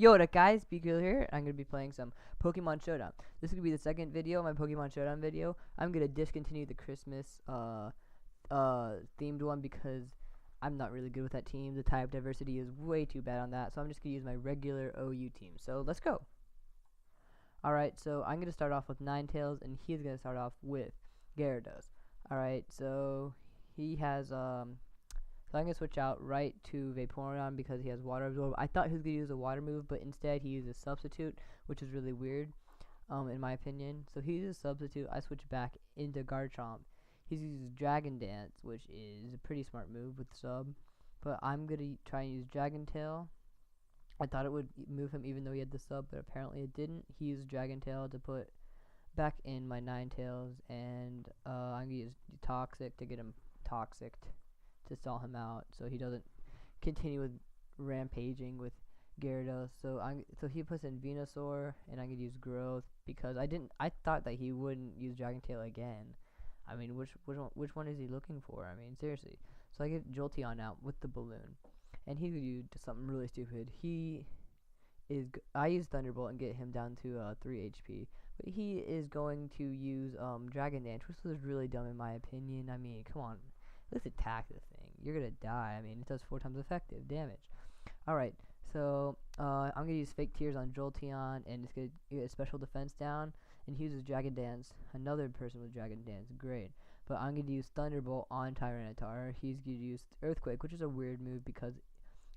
Yo, what up guys, Speedkiller here. I'm going to be playing some Pokemon Showdown. This is going to be the second video, my Pokemon Showdown video. I'm going to discontinue the Christmas themed one because I'm not really good with that team. The type diversity is way too bad on that, so I'm just going to use my regular OU team. So let's go. Alright, so I'm going to start off with Ninetales, and he's going to start off with Gyarados. Alright, so he has so I'm going to switch out right to Vaporeon because he has Water Absorb. I thought he was going to use a Water move, but instead he used a Substitute, which is really weird, in my opinion. So he uses Substitute. I switch back into Garchomp. He uses Dragon Dance, which is a pretty smart move with Sub. But I'm going to try and use Dragon Tail. I thought it would move him even though he had the Sub, but apparently it didn't. He used Dragon Tail to put back in my Ninetales, and I'm going to use Toxic to get him Toxic to stall him out so he doesn't continue with rampaging with Gyarados. So he puts in Venusaur, and I'm gonna use Growth because I thought that he wouldn't use Dragon Tail again. I mean, which one is he looking for? I mean, seriously. So I get Jolteon out with the balloon, and he could use something really stupid. I use Thunderbolt and get him down to 3 HP, but he is going to use Dragon Dance, which was really dumb in my opinion. I mean, come on. Let's attack this thing. You're gonna die. I mean, it does 4 times effective damage. Alright, so I'm gonna use Fake Tears on Jolteon, and it's gonna get special defense down, and he uses Dragon Dance. Another person with Dragon Dance, great. But I'm gonna use Thunderbolt on Tyranitar. He's gonna use Earthquake, which is a weird move because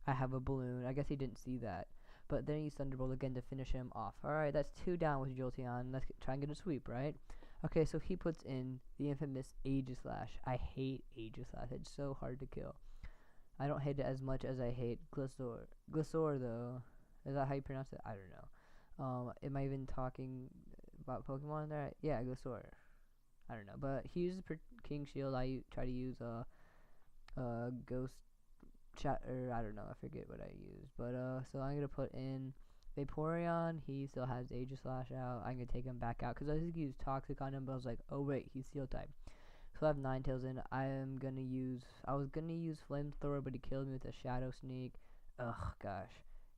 I have a balloon. I guess he didn't see that. But then he used Thunderbolt again to finish him off. Alright, that's 2 down with Jolteon. Let's try and get a sweep, right? Okay, so he puts in the infamous Aegislash. I hate Aegislash. It's so hard to kill. I don't hate it as much as I hate Glisor. Glisor, though. Is that how you pronounce it? I don't know. Am I even talking about Pokemon there? Yeah, Glisor. I don't know. But he uses King Shield. I try to use Ghost Chat, or I don't know. I forget what I used. But so I'm gonna put in Vaporeon. He still has Aegislash out. I'm gonna take him back out because I was gonna use Toxic on him, but I was like, oh wait, he's Steel type. So I have Ninetales in. I was gonna use Flamethrower, but he killed me with a Shadow Sneak. Ugh, gosh,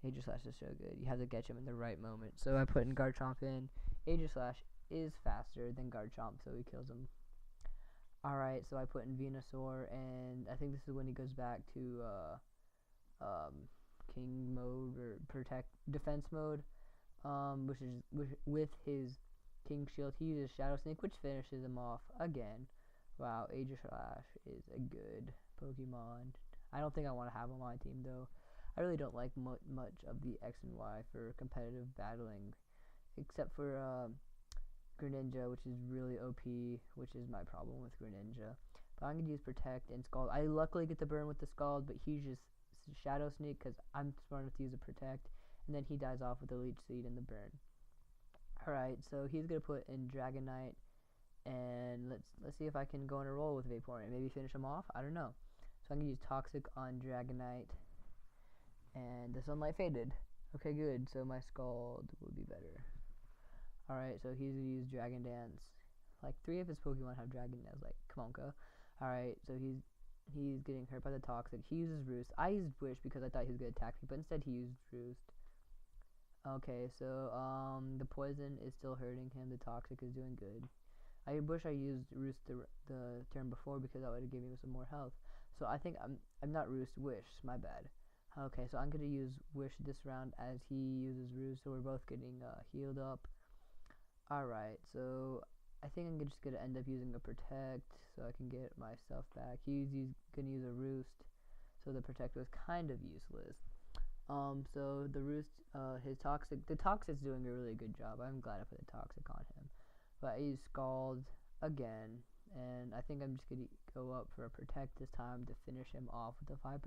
Aegislash is so good. You have to catch him in the right moment. So I put in Garchomp in. Aegislash is faster than Garchomp, so he kills him. Alright, so I put in Venusaur, and I think this is when he goes back to King mode or defense mode, which is with his King Shield. He uses Shadow Sneak, which finishes him off again. Wow, Aegislash is a good Pokemon. I don't think I want to have him on my team though. I really don't like much of the X and Y for competitive battling, except for Greninja, which is really OP, which is my problem with Greninja. But I'm gonna use Protect and Scald. I luckily get the burn with the Scald, but he just Shadow Sneak because I'm smart enough to use a Protect, and then he dies off with the Leech Seed and the burn. Alright, so he's gonna put in Dragonite, and let's see if I can go on a roll with Vaporeon. Maybe finish him off. I don't know. So I'm gonna use Toxic on Dragonite, and the Sunlight faded. Okay, good. So my Scald will be better. Alright, so he's gonna use Dragon Dance. Like 3 of his Pokemon have Dragon Dance. Like, come on, go. Alright, so he's getting hurt by the Toxic. He uses Roost. I used Wish because I thought he was gonna attack me, but instead he used Roost. Okay, so the Poison is still hurting him. The Toxic is doing good. I wish I used Roost the turn before because that would have given me some more health. So I think I'm not Roost, Wish. My bad. Okay, so I'm gonna use Wish this round as he uses Roost, so we're both getting healed up. Alright, so I think I'm just gonna end up using a Protect so I can get my stuff back. He's gonna use a Roost, so the Protect was kind of useless. So the Roost, the Toxic's doing a really good job. I'm glad I put the Toxic on him. But I used Scald again, and I think I'm just gonna go up for a Protect this time to finish him off with a 5%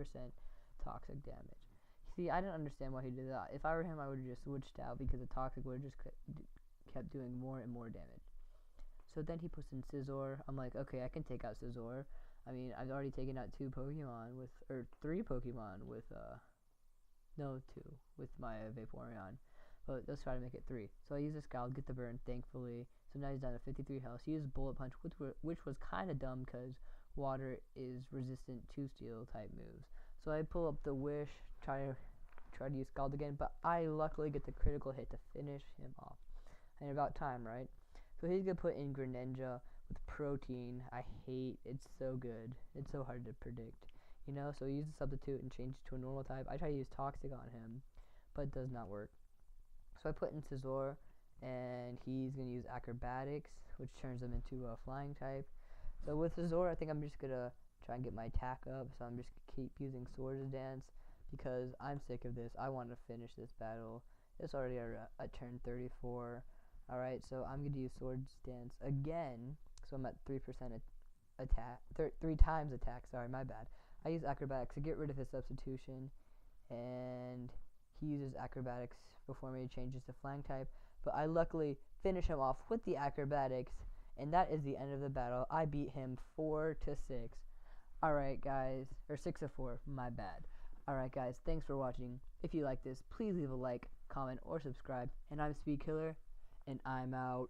Toxic damage. See, I didn't understand why he did that. If I were him, I would have just switched out because the Toxic would have just kept doing more and more damage. So then he puts in Scizor. I'm like, okay, I can take out Scizor. I mean, I've already taken out 3 Pokemon with no, 2 with my Vaporeon. But let's try to make it 3. So I use a Scald, get the burn, thankfully. So now he's down to 53 health. He used Bullet Punch, which was kind of dumb because Water is resistant to Steel type moves. So I pull up the Wish, try try to use Scald again, but I luckily get the critical hit to finish him off. And about time, right? So he's going to put in Greninja with Protein. I hate, it's so good. It's so hard to predict, you know? So he uses Substitute and changes to a normal type. I try to use Toxic on him, but it does not work. So I put in Scizor, and he's going to use Acrobatics, which turns him into a Flying type. So with Scizor, I think I'm just going to try and get my attack up. So I'm just going to keep using Swords Dance because I'm sick of this. I want to finish this battle. It's already at turn 34. Alright, so I'm going to use Swords Dance again. So I'm at 3% attack. 3 times attack. Sorry, my bad. I use Acrobatics to get rid of his substitution. And he uses Acrobatics before me, changes to Flying type. But I luckily finish him off with the Acrobatics. And that is the end of the battle. I beat him 4-6. Alright, guys. Or 6-4. My bad. Alright, guys. Thanks for watching. If you like this, please leave a like, comment, or subscribe. And I'm Speedkiller. And I'm out.